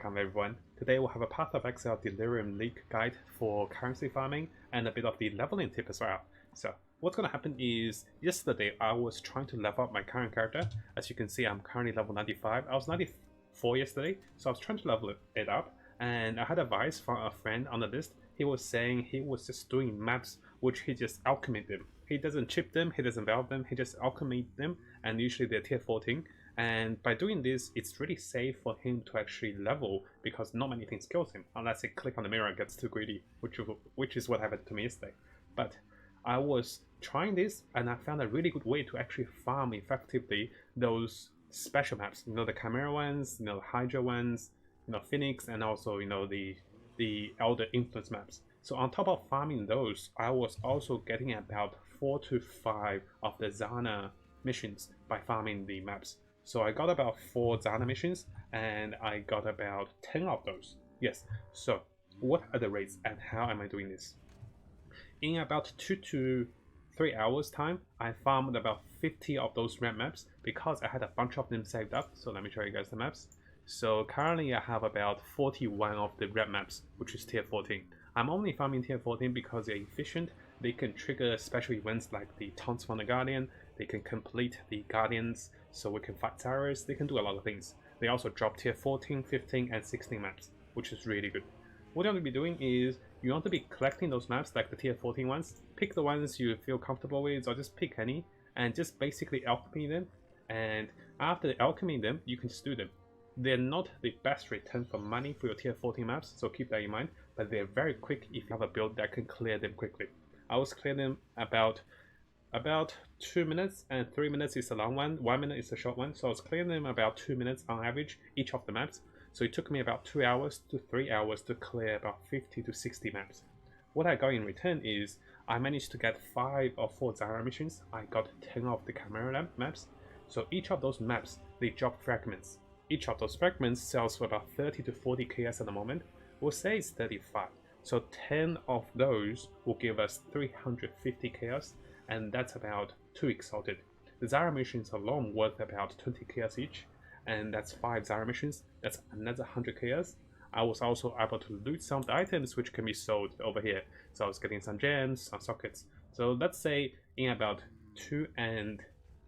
Welcome everyone. Today we'll have a Path of Exile Delirium League guide for currency farming and a bit of the leveling tip as well. So what's going to happen is, yesterday I was trying to level up my current character. As you can see, I'm currently level 95. I was 94 yesterday, so I was trying to level it up, and I had advice from a friend on the list. He was saying he was just doing maps which he just alchemied them. He doesn't chip them, he doesn't valve them, he just alchemied them, and usually they're tier 14. And by doing this, it's really safe for him to actually level because not many things kills him unless he click on the mirror and gets too greedy, which is what happened to me yesterday. But I was trying this and I found a really good way to actually farm effectively those special maps. You know, the Chimera ones, you know, the Hydra ones, you know, Phoenix, and also, you know, the Elder Influence maps. So on top of farming those, I was also getting about 4 to 5 of the Zana missions by farming the maps. So I got about 4 Zana missions and I got about 10 of those. Yes, so what are the rates and how am I doing this? In about 2 to 3 hours time, I farmed about 50 of those red maps because I had a bunch of them saved up. So let me show you guys the maps. So currently I have about 41 of the red maps, which is tier 14. I'm only farming tier 14 because they're efficient. They can trigger special events like the taunts from the Guardian. They can complete the Guardians, so we can fight Cyrus. They can do a lot of things. They also drop tier 14, 15, and 16 maps, which is really good. What you want to be doing is, you want to be collecting those maps like the tier 14 ones. Pick the ones you feel comfortable with, or just pick any, and just basically alchemy them. And after alchemying them, you can just do them. They're not the best return for money for your tier 14 maps, so keep that in mind, but they're very quick if you have a build that can clear them quickly. I was clearing them about 2 minutes, and 3 minutes is a long one, 1 minute is a short one. So I was clearing them about 2 minutes on average each of the maps. So it took me about 2 hours to 3 hours to clear about 50 to 60 maps. What I got in return is I managed to get 5 or 4 Zara missions. I got 10 of the Chimera maps. So each of those maps, they drop fragments. Each of those fragments sells for about 30 to 40 KS at the moment. We'll say it's 35. So 10 of those will give us 350 KS, and that's about 2 Exalted. The Zara missions alone worth about 20 KS each, and that's 5 Zara missions. That's another 100 KS. I was also able to loot some of the items which can be sold over here. So I was getting some gems, some sockets. So let's say in about 2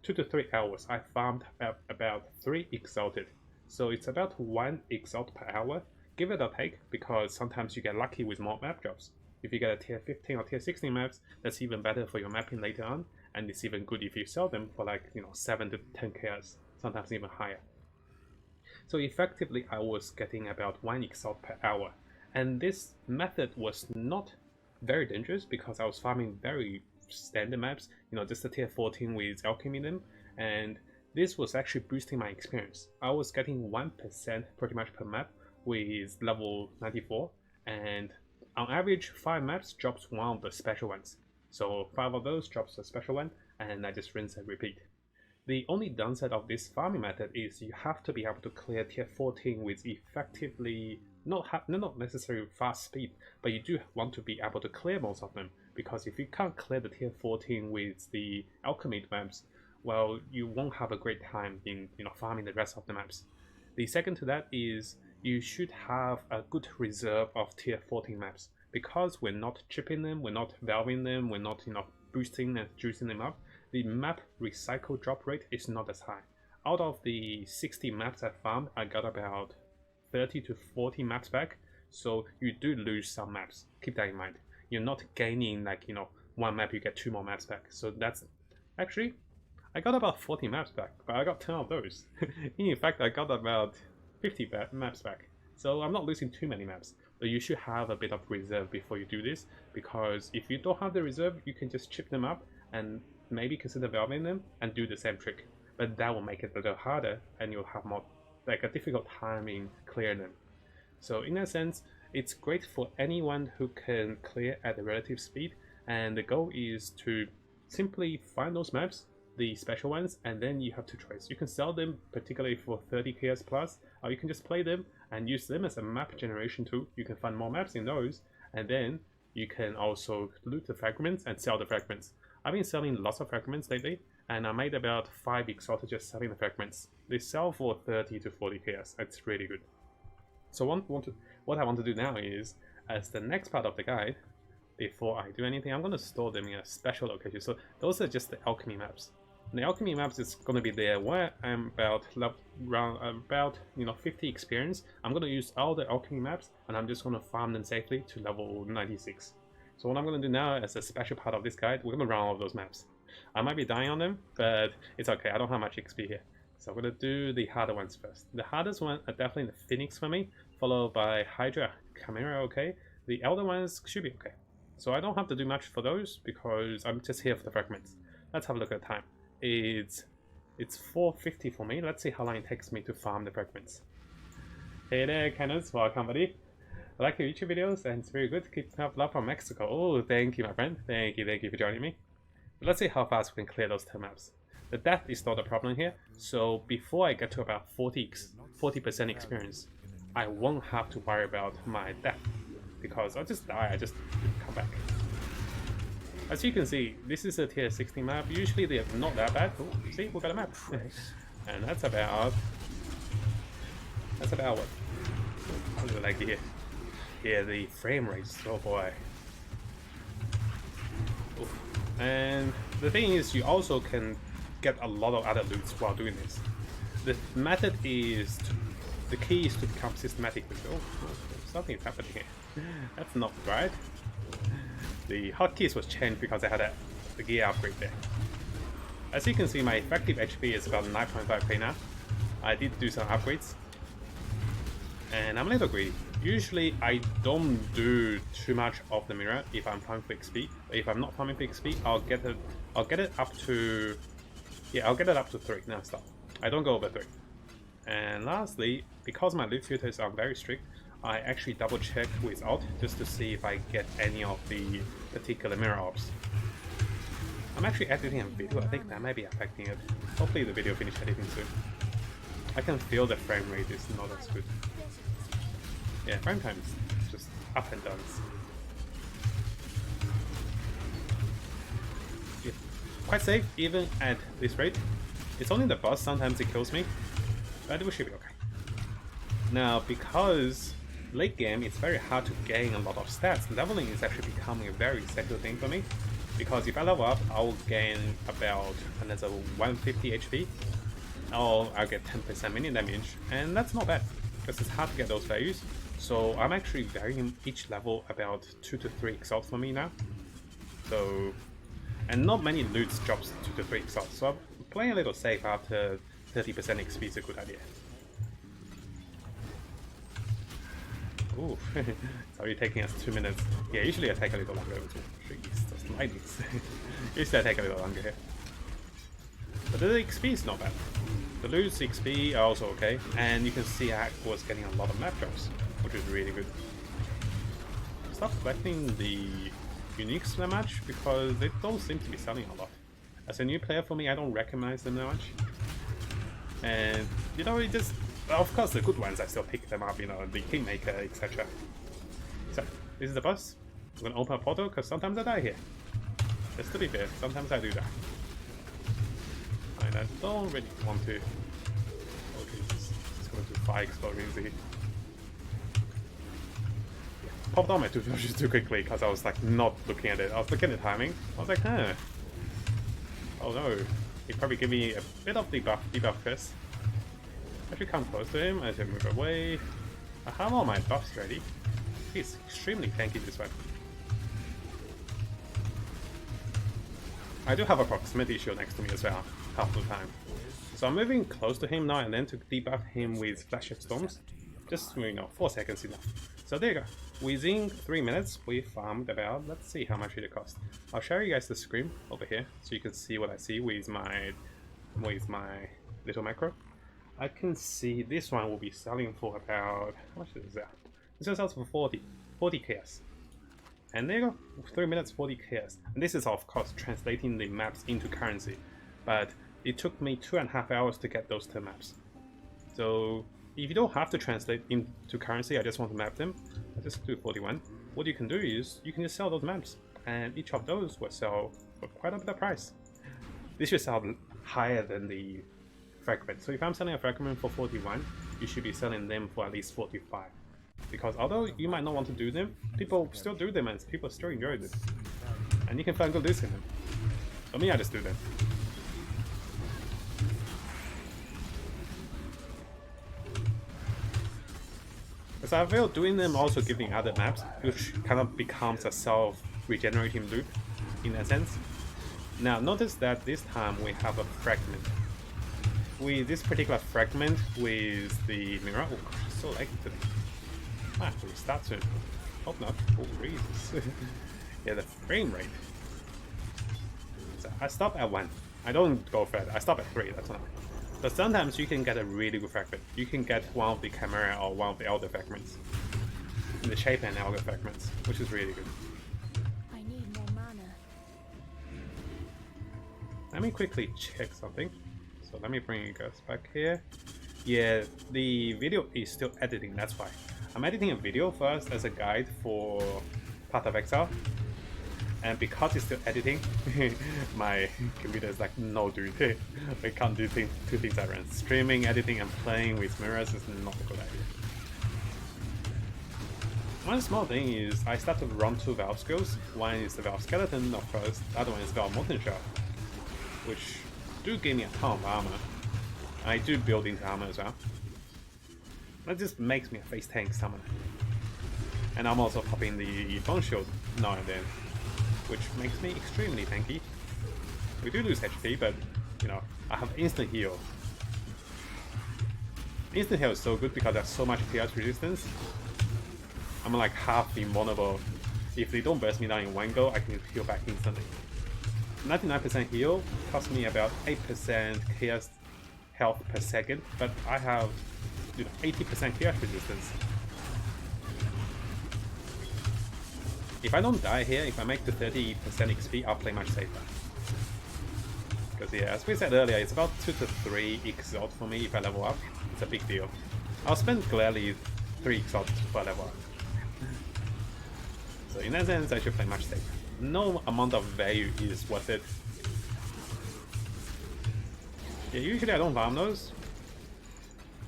to 3 hours, I farmed about 3 Exalted. So it's about 1 Exalt per hour, give it a take, because sometimes you get lucky with more map drops. If you get a tier 15 or tier 16 maps, that's even better for your mapping later on, and it's even good if you sell them for like, you know, 7 to 10 KS, sometimes even higher. So effectively I was getting about 1 Exalt per hour, and this method was not very dangerous because I was farming very standard maps, you know, just the tier 14 with alchemy them, and this was actually boosting my experience. I was getting 1% pretty much per map with level 94, and on average 5 maps drops 1 of the special ones. So 5 of those drops a special one, and I just rinse and repeat. The only downside of this farming method is you have to be able to clear tier 14 with effectively, not necessarily fast speed, but you do want to be able to clear most of them, because if you can't clear the tier 14 with the alchemy maps, well, you won't have a great time in, you know, farming the rest of the maps. The second to that is you should have a good reserve of tier 14 maps, because we're not chipping them, we're not valving them, we're not, you know, boosting and juicing them up. The map recycle drop rate is not as high. Out of the 60 maps I farmed, I got about 30 to 40 maps back. So you do lose some maps. Keep that in mind. You're not gaining like, you know, 1 map you get 2 more maps back. So that's actually, I got about 40 maps back, but I got 10 of those. In fact, I got about 50 maps back. So I'm not losing too many maps. But you should have a bit of reserve before you do this, because if you don't have the reserve, you can just chip them up and maybe consider valving them and do the same trick. But that will make it a little harder, and you'll have more, like, a difficult time in clearing them. So in that sense, it's great for anyone who can clear at a relative speed, and the goal is to simply find those maps, the special ones, and then you have 2 choices. You can sell them particularly for 30 KS plus, or you can just play them and use them as a map generation tool. You can find more maps in those, and then you can also loot the fragments and sell the fragments. I've been selling lots of fragments lately, and I made about 5 Exalted just selling the fragments. They sell for 30 to 40 KS, it's really good. So what I want to do now is, as the next part of the guide, before I do anything, I'm going to store them in a special location. So those are just the alchemy maps. And the alchemy maps is going to be there where I'm about 50 experience. I'm going to use all the alchemy maps, and I'm just going to farm them safely to level 96. So what I'm going to do now as a special part of this guide, we're going to run all of those maps. I might be dying on them, but it's okay. I don't have much XP here. So I'm going to do the harder ones first. The hardest one are definitely the Phoenix for me, followed by Hydra, Chimera, okay. The Elder ones should be okay. So I don't have to do much for those because I'm just here for the fragments. Let's have a look at the time. It's 4:50 for me. Let's see how long it takes me to farm the fragments. Hey there, Cannons. Welcome, buddy. I like your YouTube videos and it's very good. Keep up love from Mexico. Oh, thank you, my friend. Thank you for joining me. But let's see how fast we can clear those 10 maps. The death is not a problem here. So before I get to about 40% experience, I won't have to worry about my death. Because I'll just die, I just come back. As you can see, this is a tier 16 map. Usually they're not that bad. Ooh, see, we got a map. And that's about what? What do I like to hear? Yeah, the frame rates, oh boy. Ooh. And the thing is, you also can get a lot of other loots while doing this. The method is, the key is to become systematic with, something's happening here. That's not right. The hotkeys was changed because I had the gear upgrade there. As you can see, my effective HP is about 9.5k now. I did do some upgrades. And I'm a little greedy. Usually I don't do too much of the mirror if I'm farming for XP. But if I'm not farming for XP, I'll get it up to 3. No, stop. I don't go over 3. And lastly, because my loot filters are very strict, I actually double check with alt just to see if I get any of the particular mirror orbs. I'm actually editing a video, I think that might be affecting it. Hopefully the video finish editing soon. I can feel the frame rate is not as good. Yeah, frame time is just up and down. Yeah, quite safe even at this rate. It's only the boss, sometimes it kills me, but we should be okay. Now, because late game, it's very hard to gain a lot of stats. Leveling is actually becoming a very essential thing for me, because if I level up, I'll gain about another 150 HP, or I'll get 10% minion damage, and that's not bad, because it's hard to get those values. So I'm actually varying each level about 2 to 3 exalts for me now. So, and not many loots drops 2 to 3 exalts, so I'm playing a little safe after 30% XP is a good idea. Ooh, sorry, taking us 2 minutes. Yeah, usually I take a little longer. Jeez, those lightnings. Usually I take a little longer here. But the XP is not bad. The loose XP are also okay, and you can see I was getting a lot of map drops, which is really good. Stop collecting the uniques that much because they don't seem to be selling a lot. As a new player for me, I don't recognize them that much. And you know, it just, of course the good ones I still pick them up, you know, the Kingmaker, etc. So, this is the boss. I'm gonna open a portal because sometimes I die here. Just to be fair, sometimes I do that. And I don't really want to. Okay, just going to fire explosions here. Popped on my tutorials too quickly because I was like not looking at it. I was looking at the timing. I was like, huh. Oh no. He probably give me a bit of debuff first. I should come close to him as I move away. I have all my buffs ready. He's extremely tanky this one. I do have a proximity shield next to me as well, half the time. So I'm moving close to him now and then to debuff him with Flash of Storms. Just, you know, 4 seconds enough. So there you go. Within 3 minutes, we farmed about, let's see how much it cost. I'll show you guys the screen over here so you can see what I see with my little macro. I can see this one will be selling for about, how much is that? This one sells for 40 KS. And there you go, 3 minutes, 40 KS. And this is of course translating the maps into currency, but it took me 2.5 hours to get those 10 maps. So if you don't have to translate into currency, I just want to map them, I'll just do 41. What you can do is, you can just sell those maps, and each of those will sell for quite a bit of price. This should sell higher than the fragment. So if I'm selling a fragment for 41, you should be selling them for at least 45. Because although you might not want to do them, people still do them and people still enjoy them. And you can find good use in them. For me, I just do them. Because I feel doing them also giving other maps, which kind of becomes a self-regenerating loop in a sense. Now notice that this time we have a fragment. With this particular fragment with the mirror, oh gosh, it's so laggy today. I have to restart soon. Hope not. Oh Jesus. Yeah, the frame rate. So I stop at 1. I don't go further. I stop at 3, that's enough. But sometimes you can get a really good fragment. You can get one of the Chimera or one of the Elder fragments. In the Shape and Elder fragments, which is really good. I need more mana. Let me quickly check something. So let me bring you guys back here. Yeah, the video is still editing, that's why. I'm editing a video first as a guide for Path of Exile. And because it's still editing, my computer is like, no dude, we can't do two things at once. Streaming, editing, and playing with mirrors is not a good idea. One small thing is I started to run 2 Valve skills. One is the Valve Skeleton, of course, the other one is Valve Molten Shell, which do give me a ton of armor. I do build into armor as well. That just makes me a face tank summoner. And I'm also popping the Bone Shield now and then, which makes me extremely tanky. We do lose HP, but you know, I have instant heal. Instant heal is so good because there's so much chaos resistance. I'm like half invulnerable. If they don't burst me down in one go, I can heal back instantly. 99% heal costs me about 8% chaos health per second, but I have 80% chaos resistance. If I don't die here, if I make the 30% XP, I'll play much safer. Because yeah, as we said earlier, it's about 2 to 3 EXALTED for me if I level up. It's a big deal. I'll spend gladly 3 EXALTED per level up. So in that sense, I should play much safer. No amount of value is worth it. Yeah, usually I don't farm those.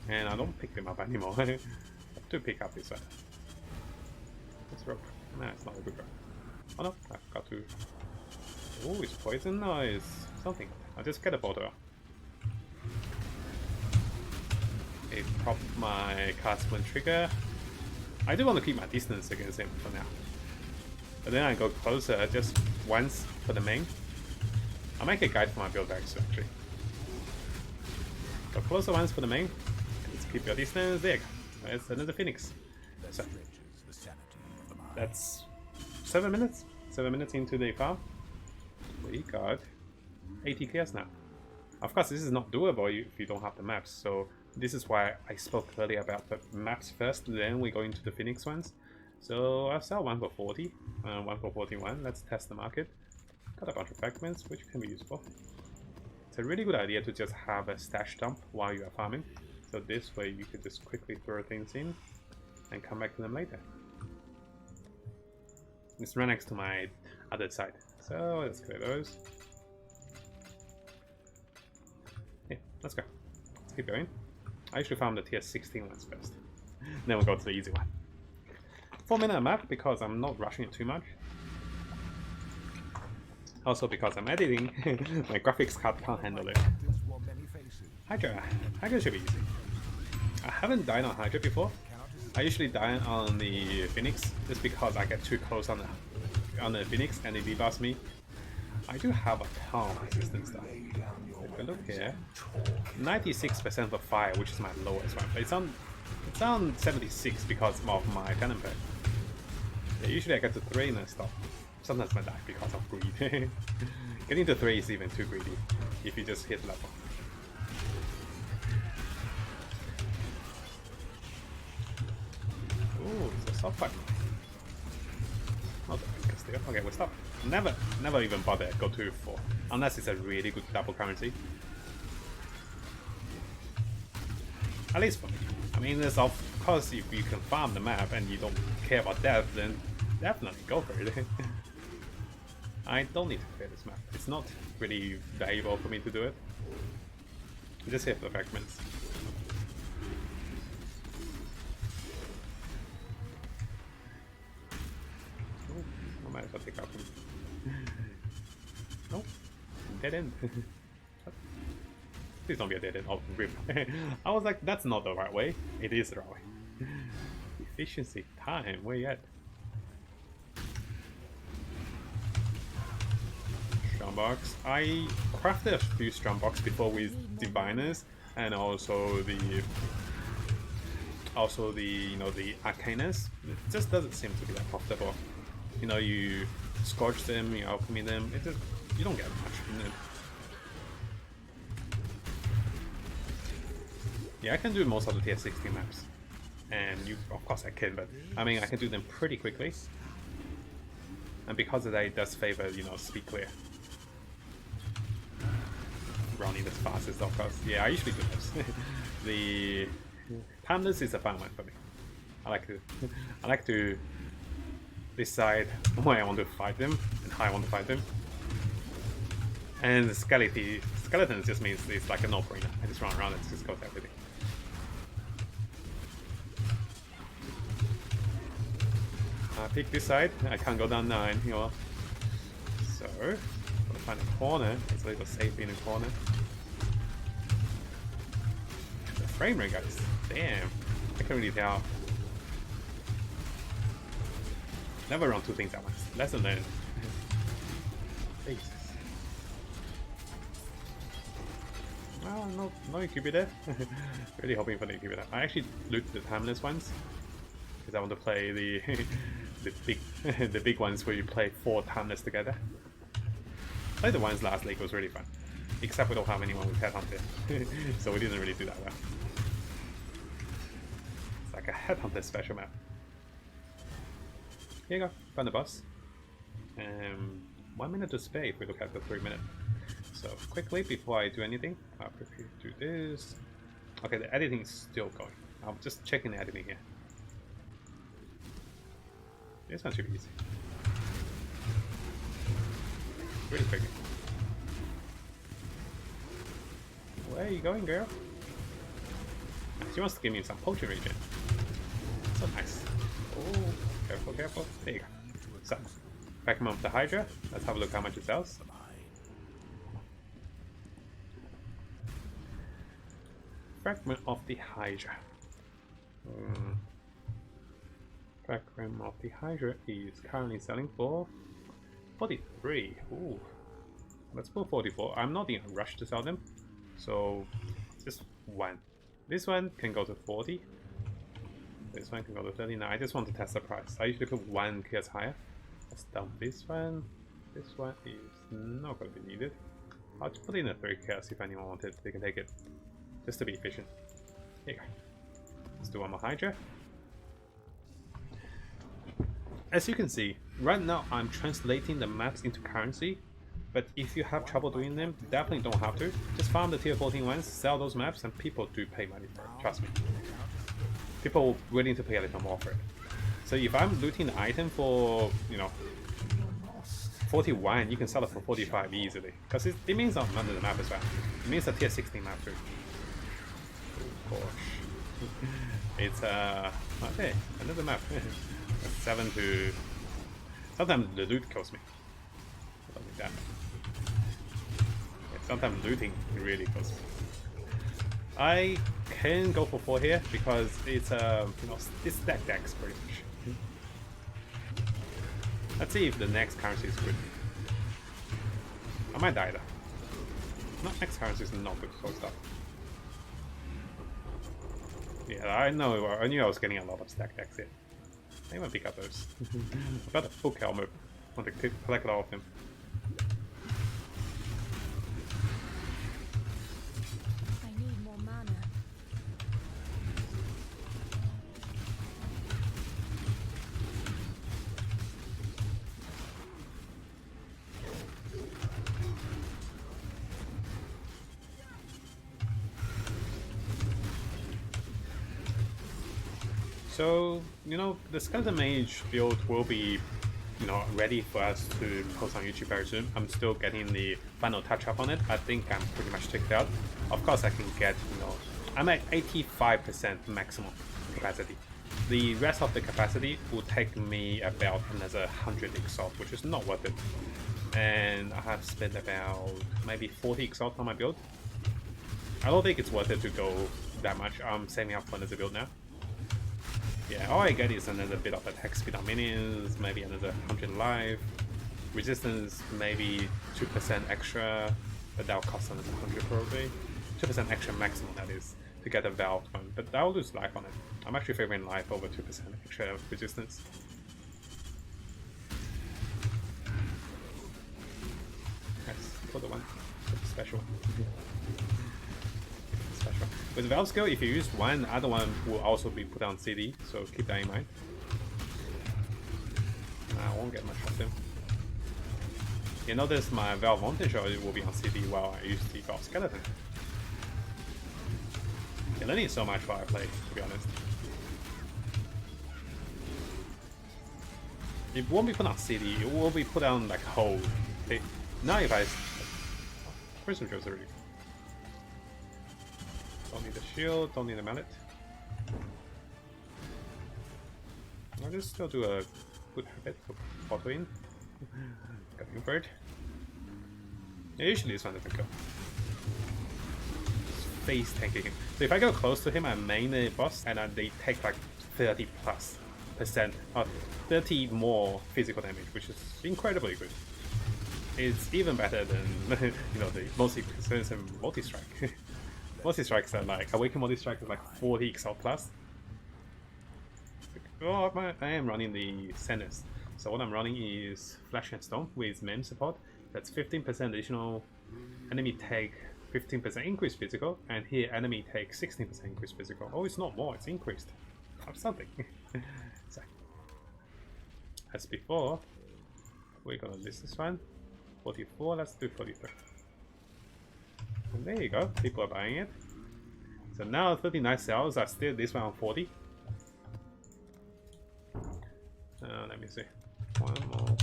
And I don't pick them up anymore. I have to pick up this one. What's rope? Nah, it's not a good rope. Oh no, I forgot to... Oh, it's poison? No, it's something. I'll just get a bottle. Okay, prop my cast one trigger. I do want to keep my distance against him for now. But then I go closer just once for the main. I'll make a guide for my build back soon actually. Go closer once for the main. Let's keep your distance. There you go. There's another Phoenix. So, that's 7 minutes. 7 minutes into the farm. We got 80 chaos now. Of course, this is not doable if you don't have the maps. So this is why I spoke earlier about the maps first. Then we go into the Phoenix ones. So I'll sell one for 40, one for 41. Let's test the market. Got a bunch of fragments, which can be useful. It's a really good idea to just have a stash dump while you are farming. So this way you could just quickly throw things in and come back to them later. It's right next to my other side. So let's clear those. Yeah, let's go. Let's keep going. I usually farm the tier 16 ones first. Then we'll go to the easy one. 4-minute map because I'm not rushing it too much. Also because I'm editing, my graphics card can't handle it. Hydra. Hydra should be easy. I haven't died on Hydra before. I usually die on the Phoenix just because I get too close on the Phoenix and it debuffs me. I do have a ton of resistance though. If I look here, 96% for fire, which is my lowest one, but it's on 76 because of my cannon pack. Yeah, usually I get to 3 and I stop. Sometimes I die because of greed. Getting to 3 is even too greedy if you just hit level. Ooh, it's a soft fight. Not the biggest deal. Okay, we stop. Never even bother go to 4. Unless it's a really good double currency. At least for me. I mean, there's of course if you can farm the map and you don't care about death, then definitely go for it. I don't need to clear this map. It's not really valuable for me to do it. Just hit the fragments. might as well take out him. Oh, dead end. Please don't be a dead end. Oh, rip. I was like, that's not the right way. It is the right way. Efficiency, time, where you at? Strongbox. I crafted a few strongbox before with diviners, and also the you know, the arcaners. It just doesn't seem to be that profitable. You know, you scorch them, you alchemy them. It just, you don't get much from it. Yeah, I can do most of the tier 16 maps, and you, of course, I can, but I mean, I can do them pretty quickly. And because of that, it does favor, you know, speed clear. Running as fast as, of course. Yeah, I usually do those. The timeless is a fun one for me. I like to decide when I want to fight them and how I want to fight them. And the skeletons just means it's like a no-brainer. I just run around and just goes everything. I pick this side. I can't go down 9, you know. So, gotta find a corner. It's a little safe in a corner. The frame rate, guys. Damn. I can't really tell. Never run two things at once. Lesson learned. Jesus. Well, no incubator. Really hoping for the incubator. I actually looted the timeless ones because I want to play the the big ones where you play 4 timeless together. Like the ones last league was really fun, except we don't have anyone with headhunter, so we didn't really do that well. It's like a headhunter special map. Here you go, found the boss. 1 minute to spare if we look at the 3 minute. So quickly, before I do anything, I'll quickly do this. Okay, the editing is still going. I'm just checking the editing here. This one should be easy. Really quick. Where are you going, girl? She wants to give me some potion regen. So nice. Oh, careful, careful. There you go. So, fragment of the Hydra. Let's have a look how much it sells. Fragment of the Hydra. Fragment of the Hydra is currently selling for 43. Ooh. Let's put 44. I'm not in a rush to sell them, so just one. This one can go to 40. This one can go to 39. I just want to test the price. I usually put 1 tiers higher. Let's dump this one. This one is not going to be needed. I'll just put in a 3 tiers if anyone wanted. They can take it, just to be efficient. Here you go. Let's do one more Hydra. As you can see, right now I'm translating the maps into currency, but if you have trouble doing them, definitely don't have to. Just farm the tier 14 ones, sell those maps, and people do pay money for it, trust me. People are willing to pay a little more for it. So if I'm looting the item for, you know, 41, you can sell it for 45 easily, because it means I'm under the map as well. It means a tier 16 map too. Of course. It's okay, another map. 7 to... Sometimes the loot kills me. Something like that. Yeah, sometimes looting really kills me. I can go for 4 here because it's you know, it's stack decks pretty much. Let's see if the next currency is good. I might die though. No, next currency is not good for stuff. Yeah, I know. I knew I was getting a lot of stack decks here. I want to pick up those. I've got a full helmet. I want to collect all of them. I need more mana. So, you know, the Skeleton Mage build will be, you know, ready for us to post on YouTube very soon. I'm still getting the final touch up on it. I think I'm pretty much checked out. Of course, I can get, you know, I'm at 85% maximum capacity. The rest of the capacity will take me about another 100 exalt, which is not worth it. And I have spent about maybe 40 exalt on my build. I don't think it's worth it to go that much. I'm saving up for another build now. Yeah, all I get is another bit of attack speed on minions, maybe another 100 life. Resistance, maybe 2% extra, but that'll cost another 100 probably. 2% extra maximum, that is, to get a valve one, but I'll lose life on it. I'm actually favoring life over 2% extra resistance. Nice, for the one, special. Special. With valve skill, if you use one, the other one will also be put on CD, so keep that in mind. I won't get much of them. You notice my valve voltage will be on CD while I use the valve skeleton. You're learning so much while I play, to be honest. It won't be put on CD, it will be put on like hold. Okay. Now if I... Prism Joe's already. Don't need the shield, don't need the mallet. I'll just still do a good habit of auto in. Got bird. Yeah, usually this one doesn't go. Face tanking him. So if I go close to him, I main the boss, and they take like 30+% or 30 more physical damage, which is incredibly good. It's even better than you know the most expensive multi-strike. Multi-strikes are like awaken multi-strike is like 40 exalt plus. Oh, I am running the Senus. So what I'm running is Flesh and Stone with mem support. That's 15% additional. Enemy take 15% increased physical, and here enemy takes 16% increased physical. Oh, it's not more, it's increased. Of something. So, as before, we're gonna list this one. 44, let's do 43. And there you go, people are buying it. So now 39 sales are still this one on 40. Let me see. One more,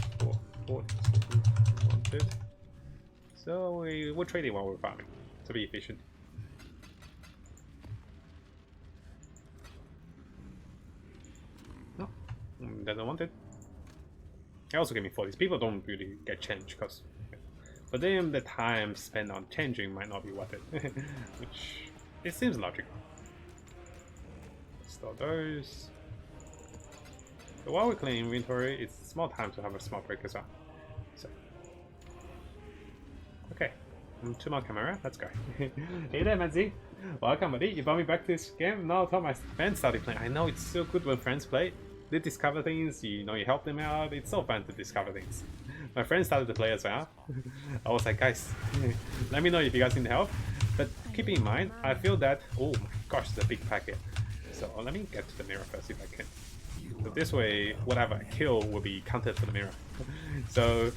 40, wanted. So we're trading while we're farming to be efficient. No, doesn't want it. It also gave me 40s. People don't really get changed, because, but then the time spent on changing might not be worth it, which it seems logical. Store those. So while we clean inventory, it's small time to have a small break as well. So, okay, 2 more camera. Let's go. Hey there, Manzi. Welcome, buddy. You brought me back to this game. Now I thought my friends started playing. I know it's so good when friends play. They discover things, you know, you help them out. It's so fun to discover things. My friends started to play as well. I was like, guys, let me know if you guys need help. But keep in mind, I feel that, oh my gosh, it's a big packet. So let me get to the mirror first if I can. So this way, whatever I kill will be counted for the mirror. So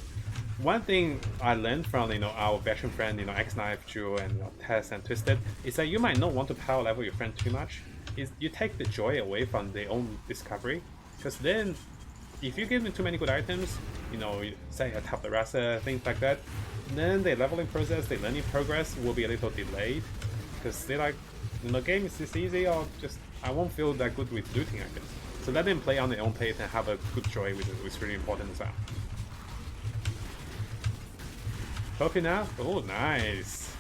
one thing I learned from, you know, our veteran friend, you know, X-Knife, Jewel, and, you know, Tess and Twisted, is that you might not want to power level your friend too much. Is you take the joy away from their own discovery. Because then, if you give them too many good items, you know, say a Tap the Rasa, things like that, then their leveling process, their learning progress will be a little delayed. Because they're like, you know, game is this easy, or just, I won't feel that good with looting items. So let them play on their own pace and have a good joy with it, which is really important as well. Trophy now? Oh, nice!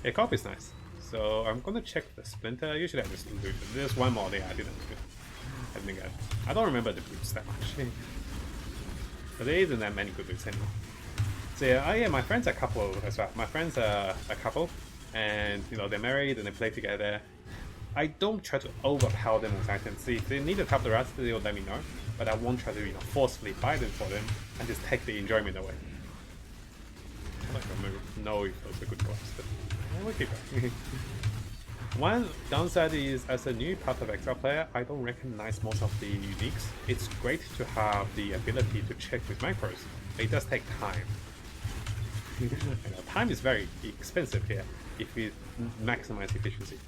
Yeah, copy is nice. So I'm gonna check the Splinter. Usually I just loot it. There's one more there I didn't get. I don't remember the boots that much. But there isn't that many good boots anymore. So yeah, my friends are a couple as well. My friends are a couple, and you know, they're married and they play together. I don't try to overpower them with items. See, if they need to tap the rest, they'll let me know. But I won't try to, you know, forcefully buy them for them and just take the enjoyment away. I don't know if those are good gloves, but we'll keep going. One downside is, as a new Path of Exile player, I don't recognize most of the uniques. It's great to have the ability to check with macros, but it does take time. You know, time is very expensive here if we maximize efficiency.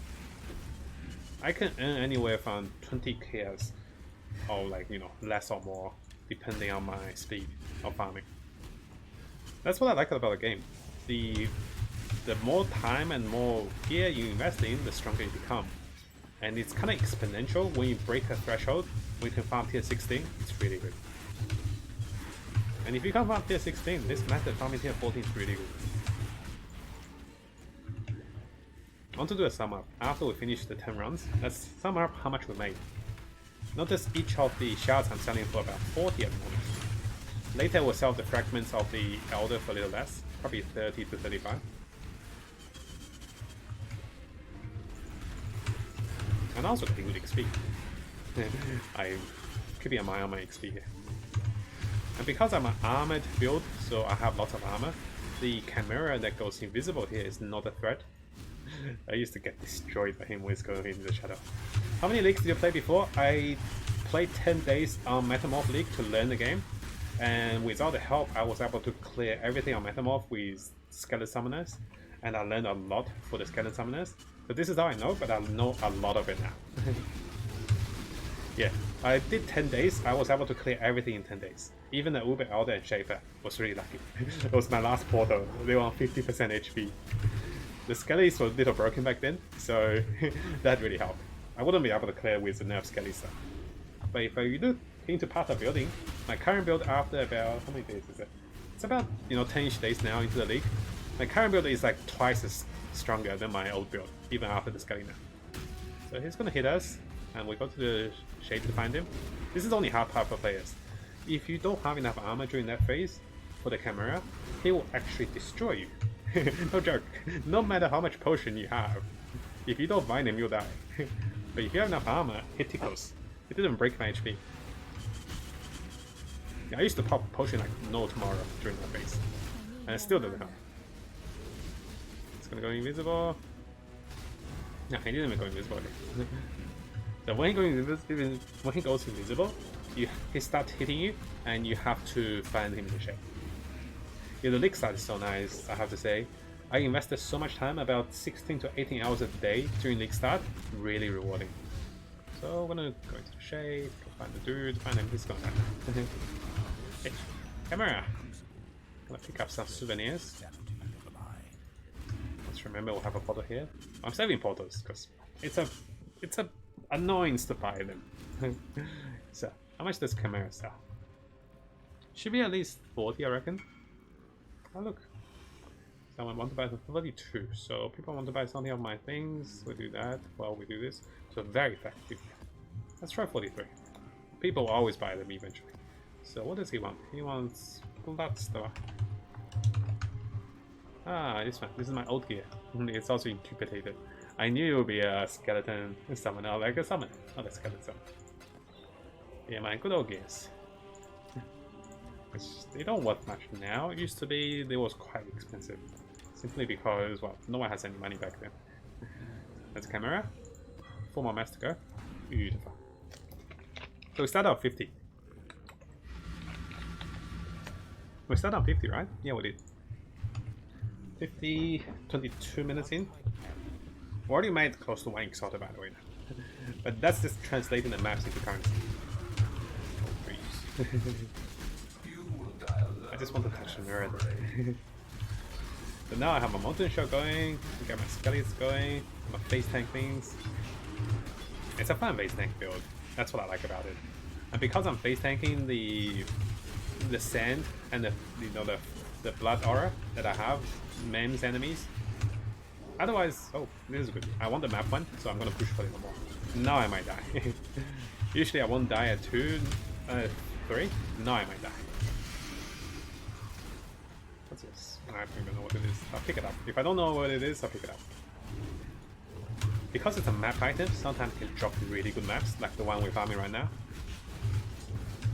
I can earn anywhere from 20 KS or, like, you know, less or more depending on my speed of farming. That's what I like about the game. The the more time and more gear you invest in, the stronger you become. And it's kind of exponential when you break a threshold. When you can farm tier 16, it's really good. And if you can farm tier 16, this method farming tier 14 is really good. I want to do a sum up. After we finish the 10 runs, let's sum up how much we made. Notice each of the shards I'm selling for about 40 at the moment. Later we'll sell the fragments of the Elder for a little less, probably 30 to 35. And also getting good XP. I'm keeping an eye on my XP here. And because I'm an armored build, so I have lots of armor, the Chimera that goes invisible here is not a threat. I used to get destroyed by him when he's going into the shadow. How many leagues did you play before? I played 10 days on Metamorph League to learn the game. And without the help, I was able to clear everything on Metamorph with Skeleton Summoners. And I learned a lot for the Skeleton Summoners. So this is how I know, but I know a lot of it now. Yeah, I did 10 days. I was able to clear everything in 10 days. Even the Uber, Elder, and Shaper was really lucky. It was my last portal. They were on 50% HP. The Skellies were a little broken back then, so that really helped. I wouldn't be able to clear with the nerf Skelly stuff. But if you look into Path of Building, my current build after about, how many days is it? It's about, 10-ish days now into the league. My current build is like twice as stronger than my old build, even after the Skelly nerf. So he's gonna hit us, and we go to the shape to find him. This is only hard part for players. If you don't have enough armor during that phase for the Chimera, he will actually destroy you. No joke. No matter how much potion you have, if you don't find him, you'll die. But if you have enough armor, he tickles. It didn't break my HP. Yeah, I used to pop potion like no tomorrow during that phase, and it still doesn't help. It's gonna go invisible. No, he didn't even go invisible. So when he goes invisible, he starts hitting you, and you have to find him in the shape. Yeah, the league start is so nice, I have to say. I invested so much time, about 16 to 18 hours a day during league start. Really rewarding. So we're gonna go into the shade, go find the dude, find him. He's gonna die. Hey, camera! Gonna pick up some souvenirs. Let's remember we'll have a portal here. I'm saving portals because it's a annoyance to buy them. So how much does Chimera sell? Should be at least 40, I reckon. Oh look, someone want to buy 32, so people want to buy something of my things. We do that while we do this, so very effective. Let's try 43. People always buy them eventually. So what does he want? He wants Bloodstore. Ah, this one. This is my old gear. It's also incubated. I knew it would be a skeleton summoner, like a summoner, not a skeleton summoner. Yeah, my good old gears. They don't worth much now. It used to be they was quite expensive, simply because, well, no one has any money back then. That's Chimera. 4 more maps to go. Beautiful. So we start out 50. We start out 50, right? Yeah, we did. 50, 22 minutes in. We already made close to 1 exalted, by the way. But that's just translating the maps into currency. Oh, I just want to touch the mirror there. So now I have my mountain shot going, I got my skeletons going, my face tank things. It's a fun base tank build. That's what I like about it. And because I'm face tanking the sand and the blood aura that I have maims enemies. Otherwise, oh, this is good. I want the map one, so I'm gonna push for it more. Now I might die. Usually I won't die at 2, 3. Now I might die. What's this? I don't even know what it is. I'll pick it up. If I don't know what it is, I'll pick it up. Because it's a map item, sometimes it can drop really good maps, like the one we're farming right now.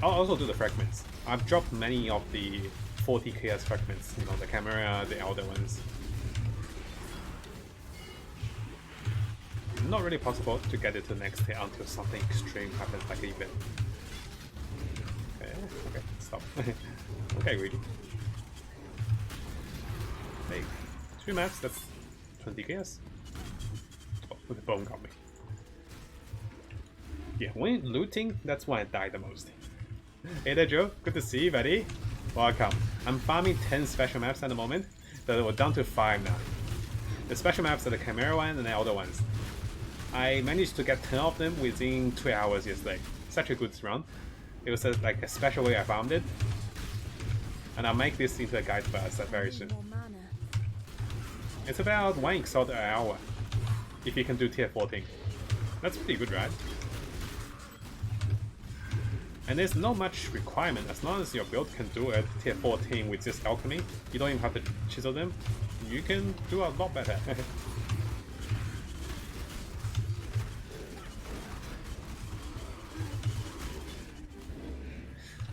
I'll also do the fragments. I've dropped many of the 40 chaos fragments, the Chimera, the Elder ones. Not really possible to get it to the next tier until something extreme happens, like an event. Okay, stop. Okay, really. Hey, 2 maps, that's 20 chaos. Oh, the bone got me. Yeah, when looting, that's when I die the most. Hey there, Joe. Good to see you, buddy. Welcome. I'm farming 10 special maps at the moment, so we're down to 5 now. The special maps are the Chimera one and the other ones. I managed to get 10 of them within 2 hours yesterday. Such a good run. It was like a special way I found it. And I'll make this into a guide for us very soon. More mana. It's about 1 exalt an hour. If you can do tier 14. That's pretty good, right? And there's not much requirement. As long as your build can do it tier 14 with just alchemy, you don't even have to chisel them. You can do a lot better.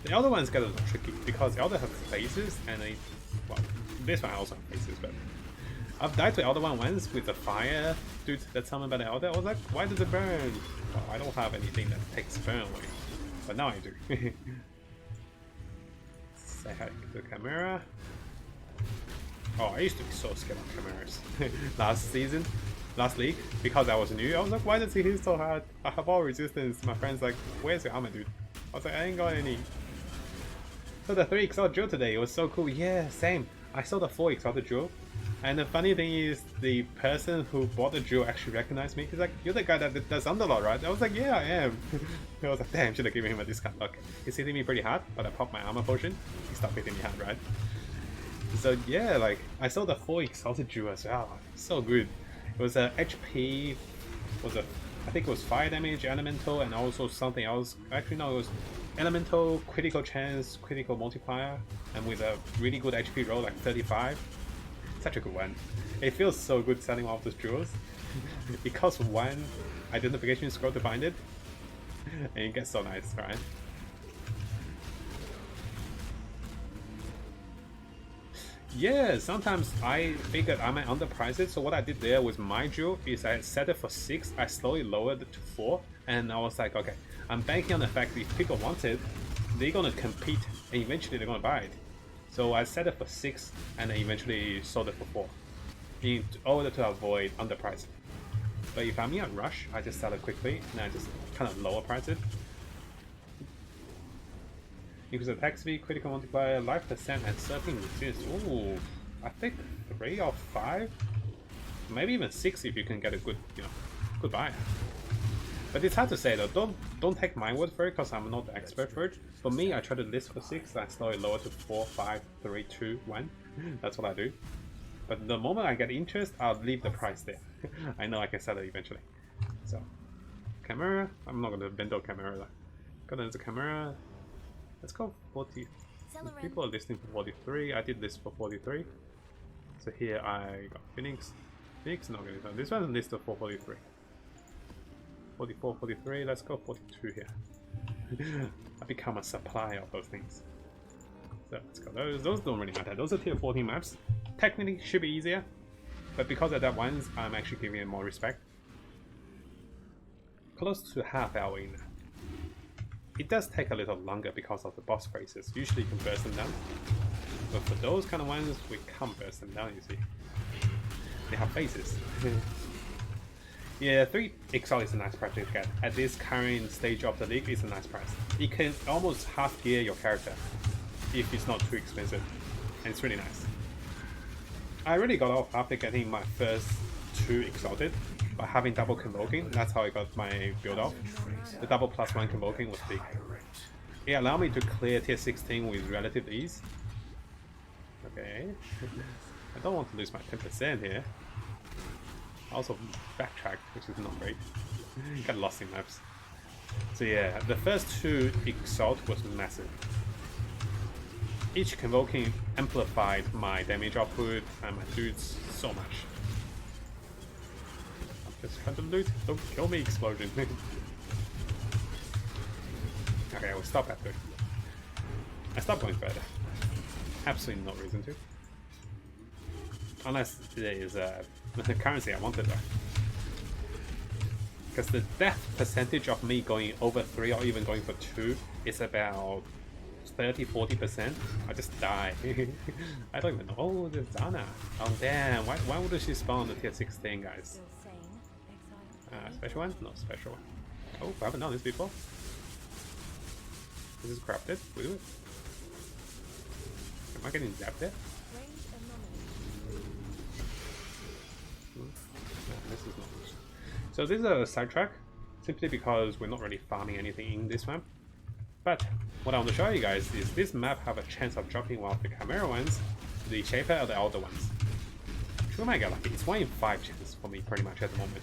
The other ones get a little tricky because the other have faces and they, well, this one also has faces, but I've died to the other one once with the fire dude that's summoned by the elder. I was like, why does it burn? Well, I don't have anything that takes burn away, but now I do. Say hi to the Chimera. Oh, I used to be so scared of Chimeras last league, because I was new. I was like, why does he hit so hard? I have all resistance. My friend's like, where's your armor, dude? I was like, I ain't got any. So the 3 exalt drill today, it was so cool. Yeah, same. I saw the 4 exalted drill. And the funny thing is, the person who bought the drill actually recognized me. He's like, you're the guy that does Underlord, right? I was like, yeah, I am. I was like, damn, should have given him a discount. Okay, he's hitting me pretty hard, but I popped my armor potion. He stopped hitting me hard, right? So yeah, like, I saw the 4 exalted drill as well. So good. It was a HP, I think it was fire damage, elemental, and also something else. Actually, no, it was elemental, critical chance, critical multiplier, and with a really good HP roll, like 35. Such a good one. It feels so good selling off those jewels. It costs 1 identification scroll to find it, and it gets so nice, right? Yeah, sometimes I figured I might underprice it, so what I did there with my jewel is I set it for 6, I slowly lowered it to 4, and I was like, okay, I'm banking on the fact that if people want it, they're gonna compete, and eventually they're gonna buy it. So I set it for 6, and then eventually sold it for 4, in order to avoid underpricing. But if I'm in a rush, I just sell it quickly, and I just kind of lower price it. Increase attack speed, critical multiplier, life percent, and certain resistance. Ooh, I think 3 or 5, maybe even 6 if you can get a good, good buy. But it's hard to say though. Don't take my word for it because I'm not the expert for it. For me, I try to list for 6, I slowly lower to 4, 5, 3, 2, 1. That's what I do. But the moment I get interest, I'll leave the price there. I know I can sell it eventually. So, Chimera. I'm not gonna bend out Chimera though. Got another Chimera. Let's go 40. People are listing for 43. I did this for 43. So here I got Phoenix. Phoenix not gonna this one's listed for 43. 44, 43. Let's go 42 here. I become a supplier of those things. So let's go. Those don't really matter. Those are tier 14 maps. Technically should be easier, but because of that ones, I'm actually giving it more respect. Close to half hour in. It does take a little longer because of the boss phrases. Usually you can burst them down, but for those kind of ones, we can't burst them down, you see. They have faces. Yeah, 3 Exile is a nice price to get. At this current stage of the league, it's a nice price. You can almost half gear your character if it's not too expensive, and it's really nice. I really got off after getting my first 2 Exalted by having double convoking. That's how I got my build off. The double +1 convoking was big. It allowed me to clear tier 16 with relative ease. Okay. I don't want to lose my 10% here. I also backtracked, which is not great. Got lost in maps. So yeah, the first 2 Exalt was massive. Each convoking amplified my damage output and my dudes so much. I'm just trying to loot. Don't kill me, explosion. Okay, I will stop after. I stopped going further. Absolutely no reason to. Unless there is the currency I wanted though. Because the death percentage of me going over 3 or even going for 2 is about 30-40%. I just die. I don't even know. Oh, there's Zana. Oh damn, why would she spawn on the tier 16, guys? Special one? No, special one. Oh, I haven't done this before. This is crafted. We do it. Am I getting zapped there? this is not good. So this is a sidetrack, simply because we're not really farming anything in this map. But what I want to show you guys is this map have a chance of dropping one of the Chimera ones, the Shaper or the Elder ones. Which we might get lucky. It's 1 in 5 chance for me pretty much at the moment.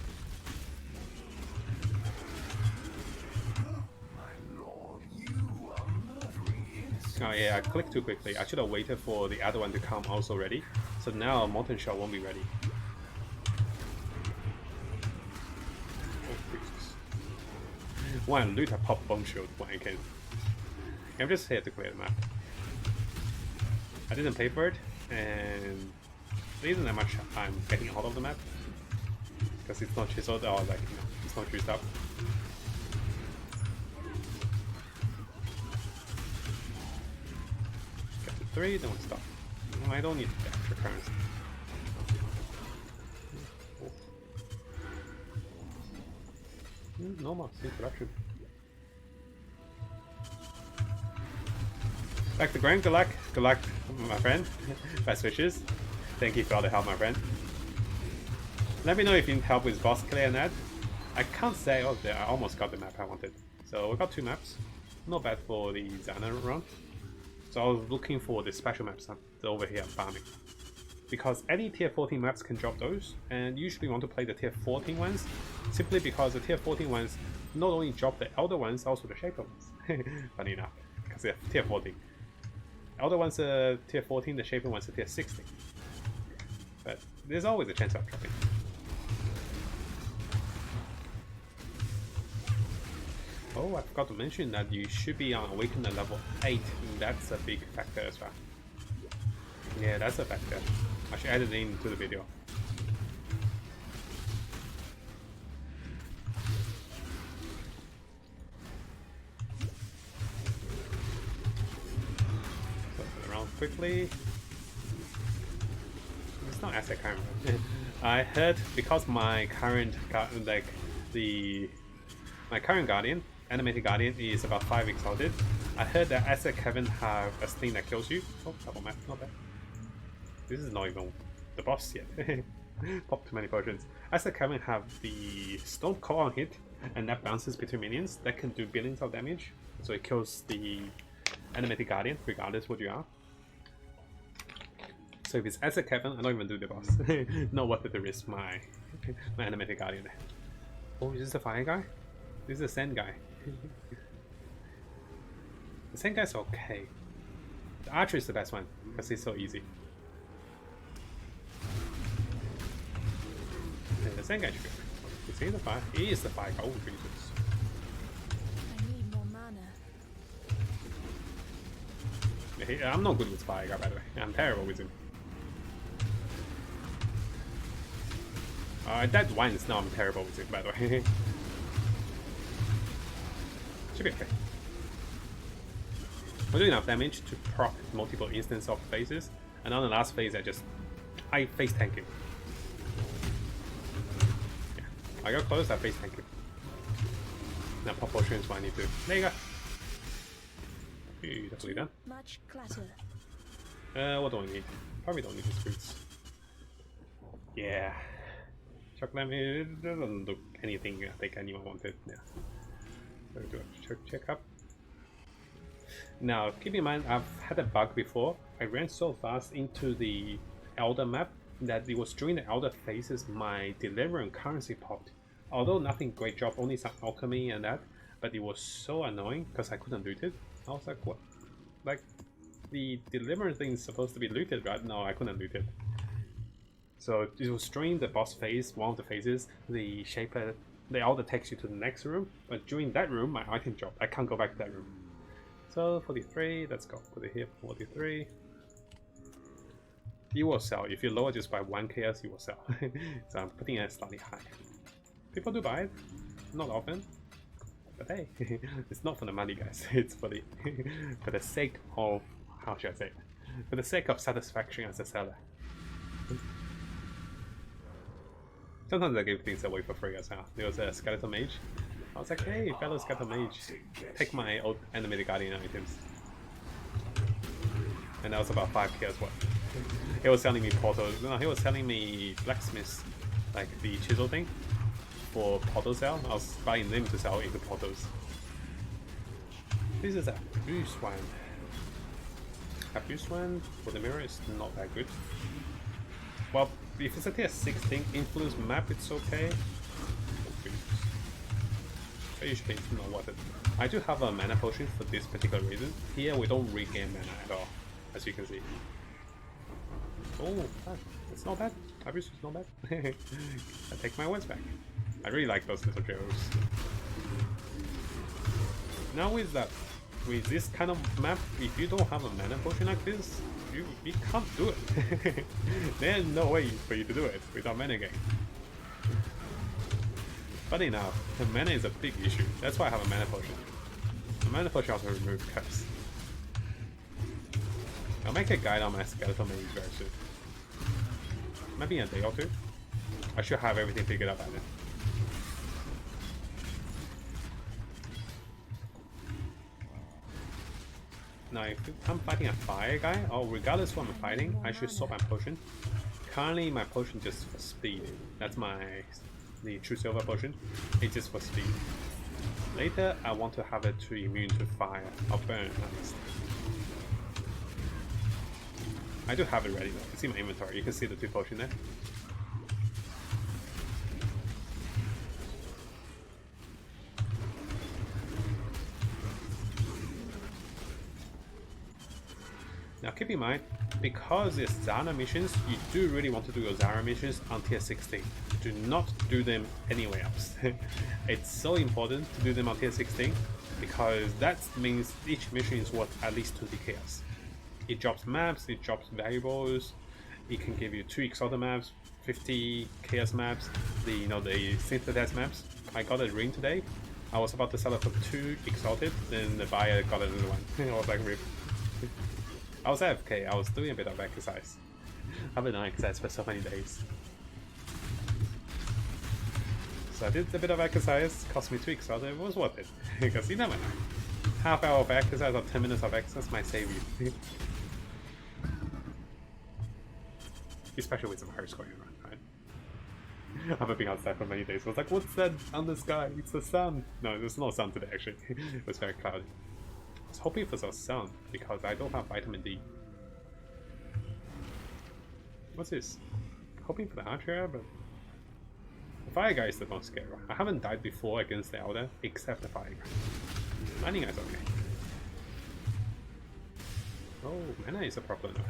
Oh yeah, I clicked too quickly. I should have waited for the other one to come also ready. So now Molten Shell won't be ready. Oh Jesus. One loot, I pop bomb shield when I can. I'm just here to clear the map. I didn't pay for it, and there isn't that much I'm getting out of the map. Because it's not chiseled or like, you know, it's not juiced up. Get to 3, then we stop. I don't need the extra currency. No more interruption. Back to Grand, good luck, my friend. Best wishes. Thank you for all the help, my friend. Let me know if you need help with boss clear and that. I can't say, oh, I almost got the map I wanted. So we got 2 maps. Not bad for the Xana run. So I was looking for the special maps over here farming. Because any tier 14 maps can drop those, and usually want to play the tier 14 ones, simply because the tier 14 ones not only drop the Elder ones, also the Shaper ones. Funny enough, because they're tier 14. Elder ones are tier 14, the Shaper ones are tier 16. But there's always a chance of dropping. Oh, I forgot to mention that you should be on Awakener level 8. That's a big factor as well. Yeah, that's a factor. I should add it into the video. Flip it around quickly. It's not asset current. I heard because my current my current Guardian, animated Guardian, is about 5 exalted. I heard that Asset Kevin have a sting that kills you. Oh, double map, not bad. This is not even the boss yet. Pop too many potions. Asset Kevin have the Stone Cold on hit, and that bounces between minions. That can do billions of damage. So it kills the animated Guardian, regardless what you are. So if it's Asset Kevin, I don't even do the boss. Not worth it to risk my animated Guardian there. Oh, is this the fire guy? This is the sand guy. The sand guy's okay. The archer is the best one because it's so easy. Yeah, the sand guy should be okay. Is he the fire? He is the fire guy. Oh, Jesus. I need more mana. Yeah, I'm not good with fire guy, by the way. I'm terrible with him. That once, now I'm terrible with it, by the way. Should be okay. We're doing enough damage to proc multiple instances of phases, and on the last phase I face tank him. Yeah, I got close, I face tank him. Now pop potions when I need to. There you go. Beautifully done. Much clatter. What do I need? Probably don't need the spirits. Yeah. Chuck them, it doesn't look anything I think anyone wanted. Yeah. So do a check up. Now, keep in mind, I've had a bug before. I ran so fast into the Elder map that it was during the Elder phases my Delirium currency popped. Although nothing great drop, only some alchemy and that, but it was so annoying because I couldn't loot it. I was like, what? Like, the Delirium thing is supposed to be looted, right? No, I couldn't loot it. So it was during the boss phase, one of the phases, the Shaper, the Elder takes you to the next room, but during that room, my item dropped. I can't go back to that room. So 43, let's go. Put it here, 43. You will sell. If you lower just by 1 KS, you will sell. So I'm putting it slightly high. People do buy it, not often. But hey, it's not for the money, guys. It's for the for the sake of, how should I say it? For the sake of satisfaction as a seller. Sometimes I give things away for free as well. There was a skeleton mage. I was like, hey, fellow skeleton mage, take my old animated guardian items. And that was about 5k as well. He was selling me portals. No, he was selling me blacksmiths like the chisel thing for portal sell. I was buying them to sell into portals. This is a boost one. A boost one for the mirror is not that good. Well, if it's a tier 16 influence map, it's okay. But usually it's not worth it. I do have a mana potion for this particular reason. Here we don't regain mana at all, as you can see. Oh, it's not bad. Abuse is not bad. I take my words back. I really like those little jokes. Now with this kind of map, if you don't have a mana potion like this, you can't do it. There's no way for you to do it without mana gain. Funny enough, the mana is a big issue. That's why I have a mana potion. A mana potion also removes curse. I'll make a guide on my skeleton mage very soon. Maybe in a day or two. I should have everything figured out by then. Now, if I'm fighting a fire guy, or regardless of what I'm fighting, I should swap my potion. Currently, my potion just for speed. That's the true silver potion. It's just for speed. Later, I want to have it to immune to fire or burn at least. I do have it ready though. It's in my inventory. You can see the 2 potions there. Now keep in mind, because it's Zana missions, you do really want to do your Zara missions on tier 16. Do not do them anywhere else. It's so important to do them on tier 16 because that means each mission is worth at least 20 chaos. It drops maps, it drops variables, it can give you 2 exalted maps, 50 chaos maps, the synthesized maps. I got a ring today. I was about to sell it for 2 exalted, then the buyer got another one. I was like, rip. I was AFK, I was doing a bit of exercise. I've been on exercise for so many days. So I did a bit of exercise, cost me 2 exalted, it was worth it. Because you never know. Half hour of exercise or 10 minutes of exercise might save you. Especially with some hurts going on, right? I've been outside for many days. I was like, what's that on the sky? It's the sun. No, there's no sun today actually. It was very cloudy. I was hoping for some sun because I don't have vitamin D. What's this? Hoping for the archer, but the fire guy is the most scary one. I haven't died before against the elder except the fire guy. Mining is okay. Oh, mana is a problem now.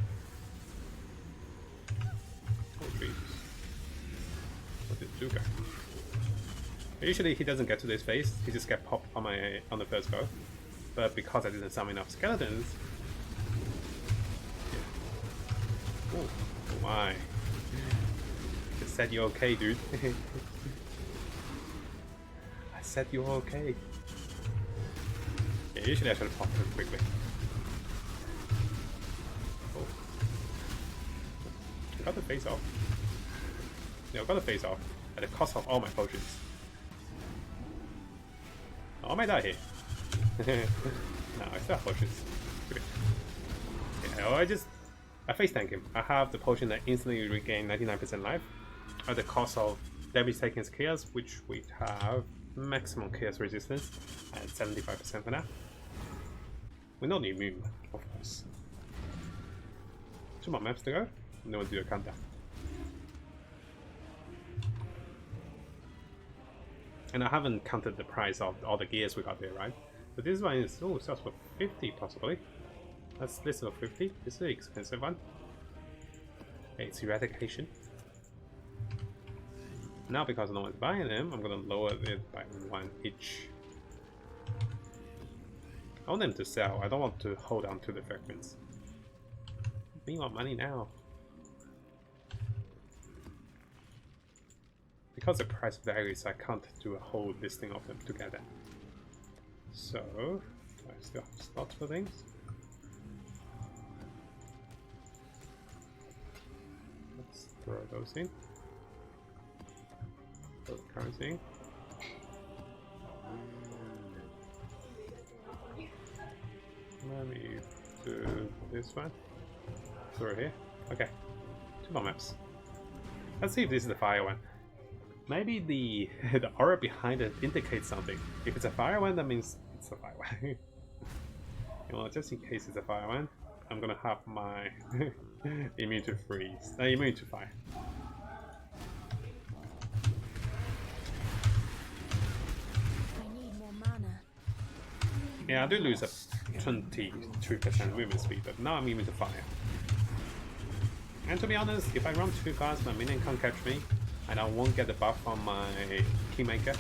Oh jeez. What did do guy? Usually he doesn't get to this phase, he just gets popped on the first go. But because I didn't summon enough skeletons. Yeah. Oh my. Just said you're okay, dude. I said you're okay. Yeah, usually I should have popped him quickly. Oh. I got the face off. Yeah, I got the face off at the cost of all my potions. Oh, I might die here. No, I still have potions. Yeah, I face tank him. I have the potion that instantly regain 99% life at the cost of damage taken as chaos, which we have maximum chaos resistance at 75% for now. We're not immune, of course. 2 more maps to go, and then we'll do a countdown. And I haven't counted the price of all the gears we got there, right? But this one is sells for 50 possibly. That's this for 50. This is an expensive one. It's eradication. Now because no one's buying them, I'm gonna lower it by 1 each. I want them to sell. I don't want to hold on to the fragments. We want money now. Because the price varies, I can't do a whole listing of them together. So, do I still have slots for things? Let's throw those in. Throw the currency in. Let me do this one. Throw it here. Okay. 2 more maps. Let's see if this is the fire one. Maybe the the aura behind it indicates something. If it's a fire one, that means it's a fire one. You know, just in case it's a fire one, I'm gonna have my immune to freeze, immune to fire. I need more mana. Yeah, I do lose a 22% movement speed, but now I'm immune to fire. And to be honest, if I run too fast, my minion can't catch me, and I won't get the buff from my Kingmaker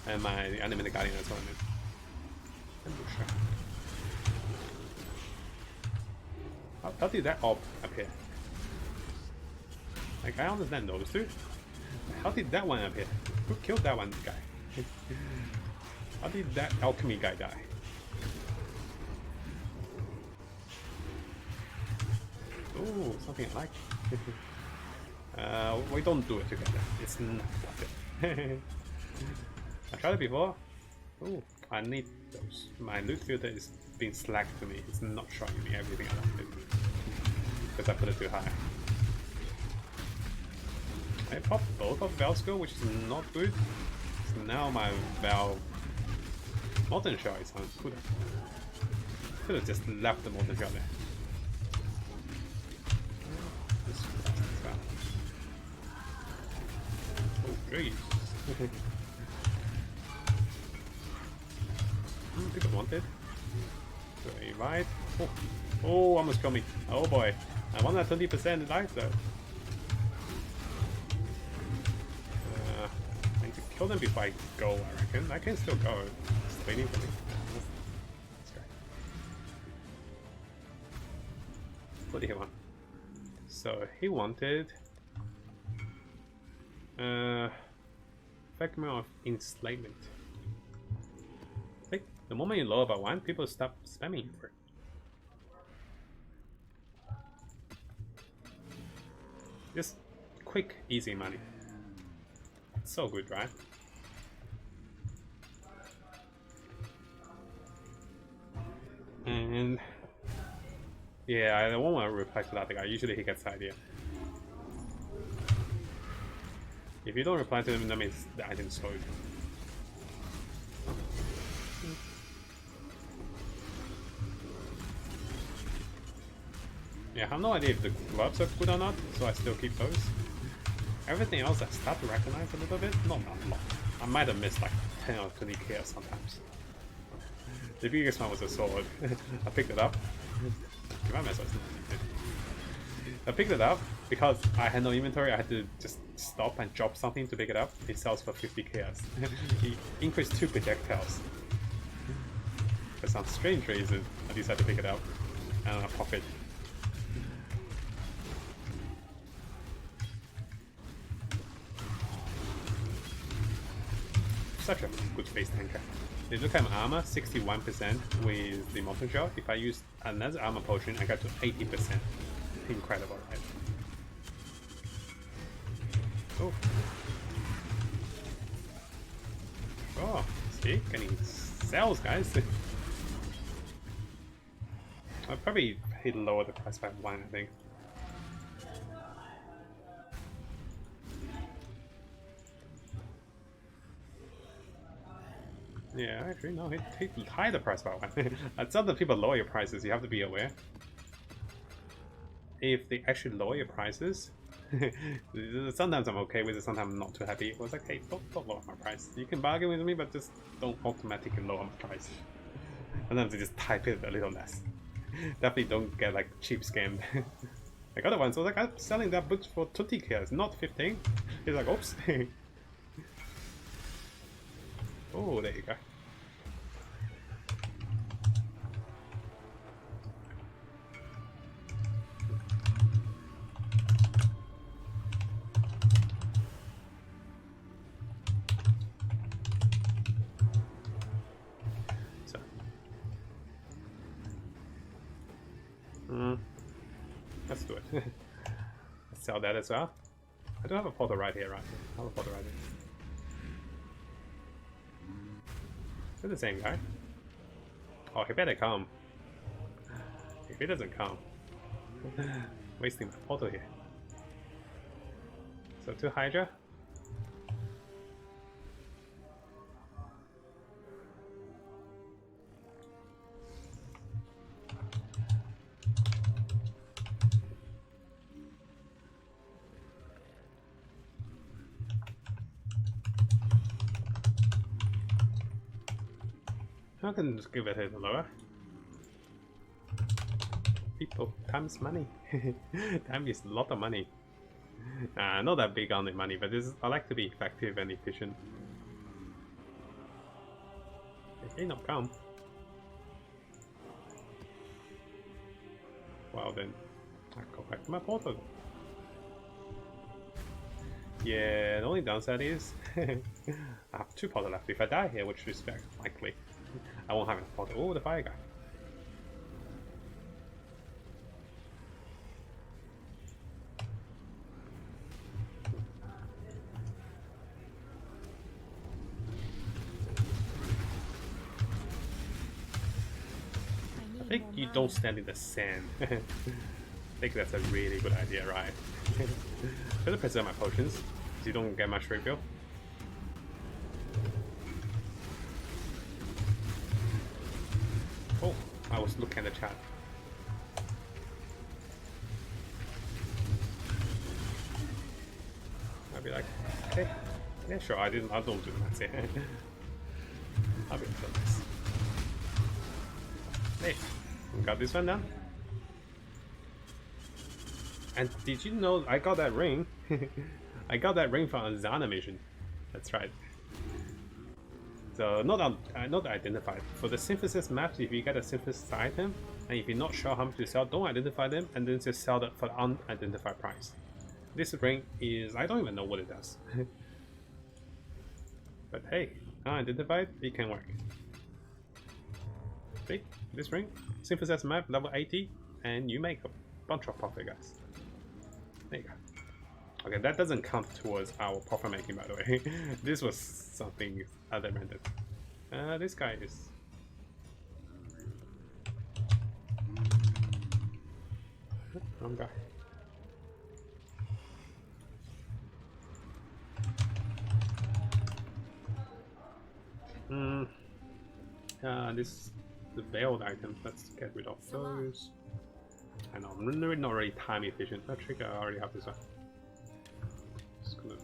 and my Animated Guardian as well. How did that all appear? Like, I understand those two. How did that one appear? Who killed that one guy? How did that alchemy guy die? Oh, something I like. We don't do it together. It's not worth it. I tried it before. Oh, I need those. My loot filter is being slacked to me. It's not showing me everything I want to do. Because I put it too high. I popped both of Val's skill, which is not good. So now my Val Molten Shell is on cooldown. Could have just left the Molten Shell there. Oh, jeez. People wanted. Very right. Oh. Oh, almost killed me. Oh boy. I won that 20% life though. I need to kill them before I go, I reckon. I can still go. Just waiting for me. Let's go. What did he want? So he wanted fragment of enslavement. I think the moment you lower by one, people stop spamming for it. Just quick, easy money. So good, right? And yeah, I don't want to reply to that guy. Usually he gets the idea. If you don't reply to him, that means the item's slow. Yeah, I have no idea if the gloves are good or not, so I still keep those. Everything else I start to recognize a little bit, not that long. I might have missed like 10 or 20 kills sometimes. The biggest one was a sword. I picked it up. I picked it up because I had no inventory. I had to just stop and drop something to pick it up. It sells for 50 chaos. He increased 2 projectiles. For some strange reason, I decided to pick it up and I profit. Such a good face tanker. If you look at my armor, 61% with the Molten Shell. If I use another armor potion, I got to 80%. Incredible, right? Oh. Oh, see? Getting cells, guys. I'll probably hit lower the price by 1, I think. Yeah, actually, no, hit high the price by 1. I thought that people lower your prices, you have to be aware. If they actually lower your prices, sometimes I'm okay with it, sometimes I'm not too happy. It was like, hey, don't lower my price. You can bargain with me, but just don't automatically lower my price. Sometimes they just type it a little less. Definitely don't get like cheap scammed. Like other ones, I was like, I'm selling that book for 20 kills, not 15. He's like, oops. Oh, there you go. So, let's do it. Let's sell that as well. I do have a portal right here, right? I have a portal right here. They're the same guy. Oh, he better come. If he doesn't come, wasting my portal here. So 2 Hydra, I can just give it a lower. People, time is money. Time is a lot of money. Not that big on the money, but I like to be effective and efficient. Okay, no come. Well then, I go back to my portal. Yeah, the only downside is I have 2 portal left. If I die here, which is very likely, I won't have enough portal. Oh, the fire guy. I think you don't stand in the sand. I think that's a really good idea, right? Better preserve my potions, so you don't get much refill. Oh, I was looking at the chat. I'd be like, okay, yeah, sure. I don't do that. I'll be done this. Hey, we got this one done. And did you know I got that ring? I got that ring from a Zana mission. That's right. So not identified. For the synthesis maps, if you get a synthesis item, and if you're not sure how much to sell, don't identify them, and then just sell that for the unidentified price. This ring is, I don't even know what it does. But hey, unidentified, it can work. See, this ring, synthesis map level 80, and you make a bunch of profit, guys. There you go. Okay, that doesn't count towards our profit making, by the way. This was something other random. This guy is... wrong guy. This the veiled items. Let's get rid of those. I know, I'm not really time efficient. That trick, I already have this one. Just gonna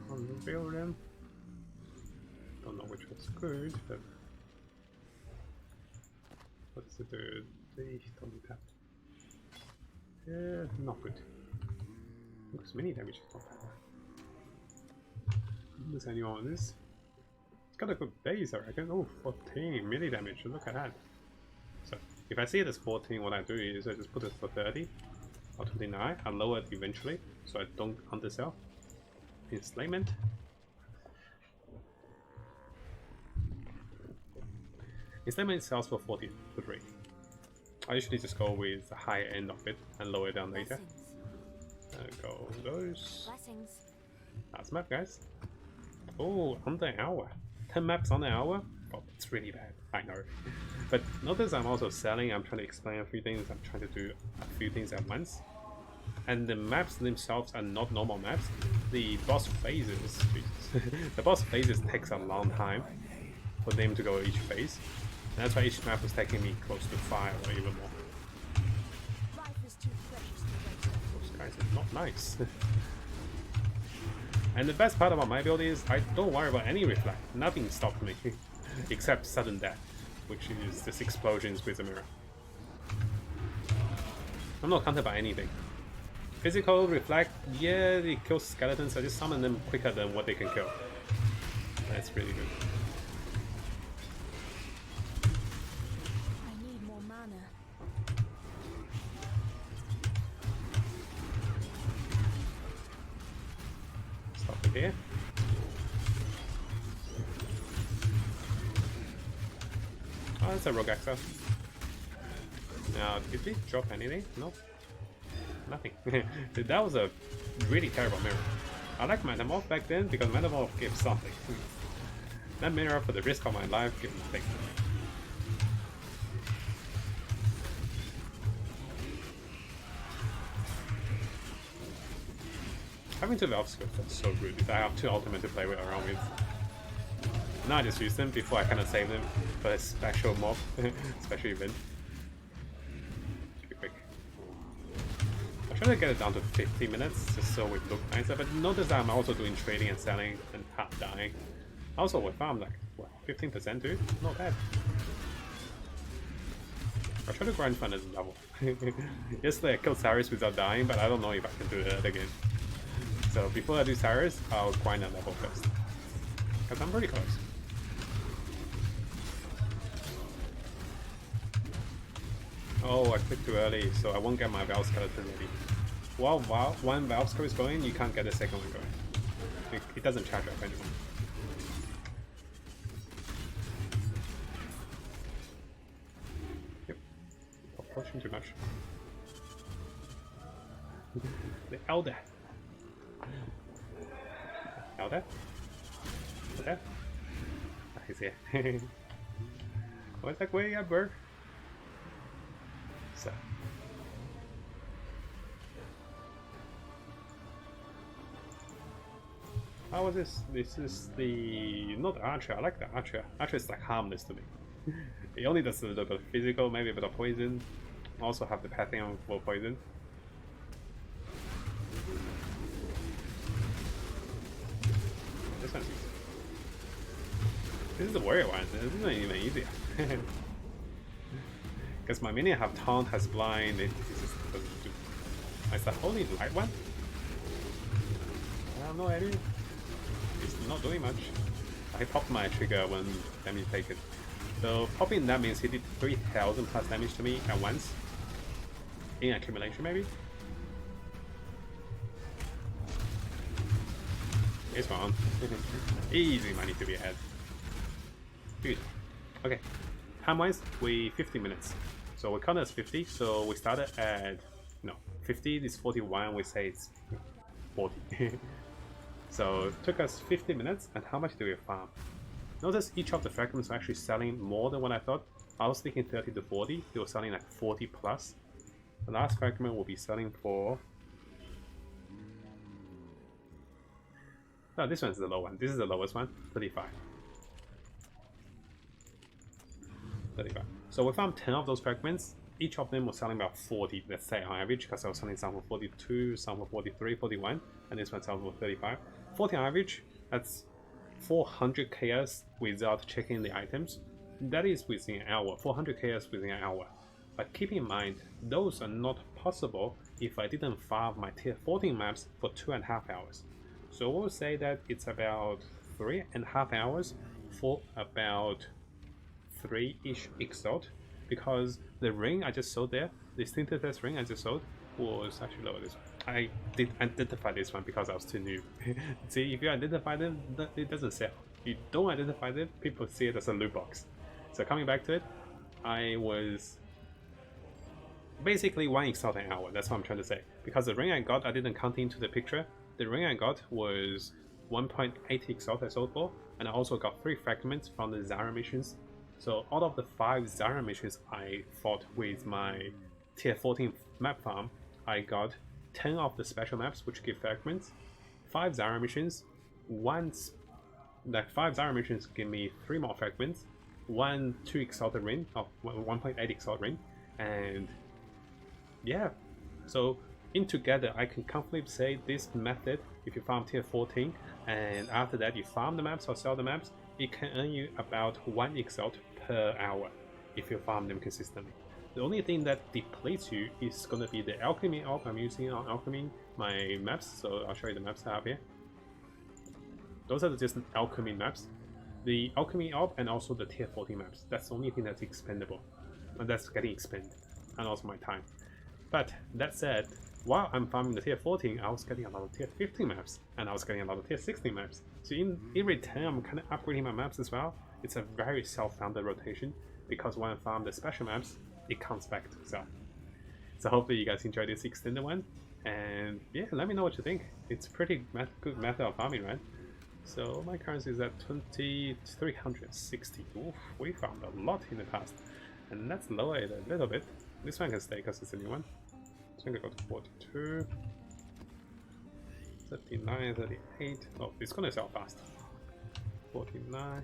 unveil them. Don't know which one's good, but what's it do? They don't need that. Yeah, not good. Because mini damage is not bad. Does anyone want this? It's got a good base, I reckon. Oh, 14 melee damage. Look at that. So if I see it as 14, what I do is I just put it for 30 or 29. I'll lower it eventually so I don't undersell. Enslavement. Enslavement sells for 43. I usually just go with the higher end of it and lower it down later. Go those. Last map, guys. Oh, under an hour. 10 maps on an hour? Oh, it's really bad. I know. But notice I'm also selling. I'm trying to explain a few things. I'm trying to do a few things at once. And the maps themselves are not normal maps. The boss phases, the boss phases takes a long time for them to go each phase. And that's why each map was taking me close to 5 or even more. Those guys are not nice. And the best part about my build is I don't worry about any reflect. Nothing stops me except sudden death, which is just explosions with a mirror. I'm not counted by anything. Physical reflect, yeah, they kill skeletons. I just summon them quicker than what they can kill. That's really good. I need more mana. Stop it here. Oh, that's a rogue exile. Now, did they drop anything? No. Nothing. That was a really terrible mirror. I like Metamorph back then because Metamorph gave something. That mirror, for the risk of my life, gave nothing. Having 2 Valve Skills, that's so rude. If I have 2 ultimate to play with around with. Now I just use them before I kind of save them for a special mob, special event. Should be quick. I'm trying to get it down to 50 minutes just so it looks nicer, but notice that I'm also doing trading and selling and half dying. Also with farm, like, what, 15% too? Not bad. I'll try to grind for another level. Yesterday I killed Cyrus without dying, but I don't know if I can do that again. So before I do Cyrus, I'll grind a level first. Because I'm pretty close. Oh, I clicked too early, so I won't get my Valve Skeleton ready. While one Valve Skeleton is going, you can't get the second one going. It doesn't charge up anymore. Yep. Stop pushing too much. The Elder. Elder? Elder? Ah, he's here. What's that way up, bird? So. How was this? This is the... not the Archer, I like the Archer. Archer is like harmless to me. It only does a little bit of physical, maybe a bit of poison. Also have the Pantheon for poison. This one's easy. This is the warrior one, this isn't even easier. Because my minion have taunt, has blind, it just doesn't do. Is that only the light one? I have no idea. It's not doing much. I popped my trigger when damage taken. So popping that means he did 3000 plus damage to me at once. In accumulation maybe? It's fine. Easy money to be had. Good. Okay. Time-wise, we 50 minutes. So we count as 50, so we started at... no, 50 is 41, we say it's 40. So it took us 50 minutes, and how much do we farm? Notice each of the fragments are actually selling more than what I thought. I was thinking 30 to 40, they were selling like 40 plus. The last fragment will be selling for... no, this one's the low one. This is the lowest one, 35. 35. So we found 10 of those fragments. Each of them was selling about 40, let's say on average, because I was selling some for 42, some for 43, 41, and this one sells for 35. 40 on average, that's 400 KS without checking the items. That is within an hour, 400 KS within an hour. But keep in mind, those are not possible if I didn't farm my tier 14 maps for 2.5 hours. So we'll say that it's about 3.5 hours for about 3-ish Exalt, because the ring I just sold there, the synthesis ring I just sold, was actually lower this one. I did identify this one because I was too new. See, if you identify them, it doesn't sell. If you don't identify them, people see it as a loot box. So coming back to it, I was basically 1 Exalt an hour, that's what I'm trying to say. Because the ring I got, I didn't count into the picture. The ring I got was 1.8 Exalt I sold for, and I also got 3 fragments from the Zyra missions. So out of the 5 Zyra missions I fought with my tier 14 map farm, I got 10 of the special maps which give fragments, 5 Zyra missions, 5 Zyra missions give me 3 more fragments, 2 Exalted ring, 1.8 Exalted ring, and yeah, so in together I can comfortably say this method, if you farm tier 14 and after that you farm the maps or sell the maps, it can earn you about 1 Exalt per hour if you farm them consistently. The only thing that depletes you is going to be the alchemy orb I'm using on alchemy my maps, so I'll show you the maps I have here. Those are just alchemy maps. The alchemy orb and also the tier 14 maps. That's the only thing that's expendable, and that's getting expended, and also my time. But that said, while I'm farming the tier 14, I was getting a lot of tier 15 maps, and I was getting a lot of tier 16 maps. So in return, I'm kind of upgrading my maps as well. It's a very self-founded rotation, because when I farm the special maps, it comes back to itself. So hopefully you guys enjoyed this extended one, and yeah, let me know what you think. It's pretty good method of farming, right? So my currency is at 2360. Oof, we found a lot in the past, and let's lower it a little bit. This one can stay because it's a new one. So I'm gonna go to 42, 39, 38. Oh, it's gonna sell fast. 49,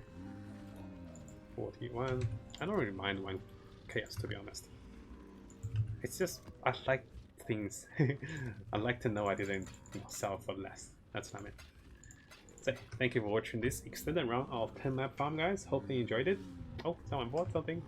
41. I don't really mind 1 chaos, to be honest. It's just I like things. I like to know I didn't sell for less. That's what I meant. So thank you for watching this extended round of 10 map farm, guys. Hope you enjoyed it. Oh, someone bought something.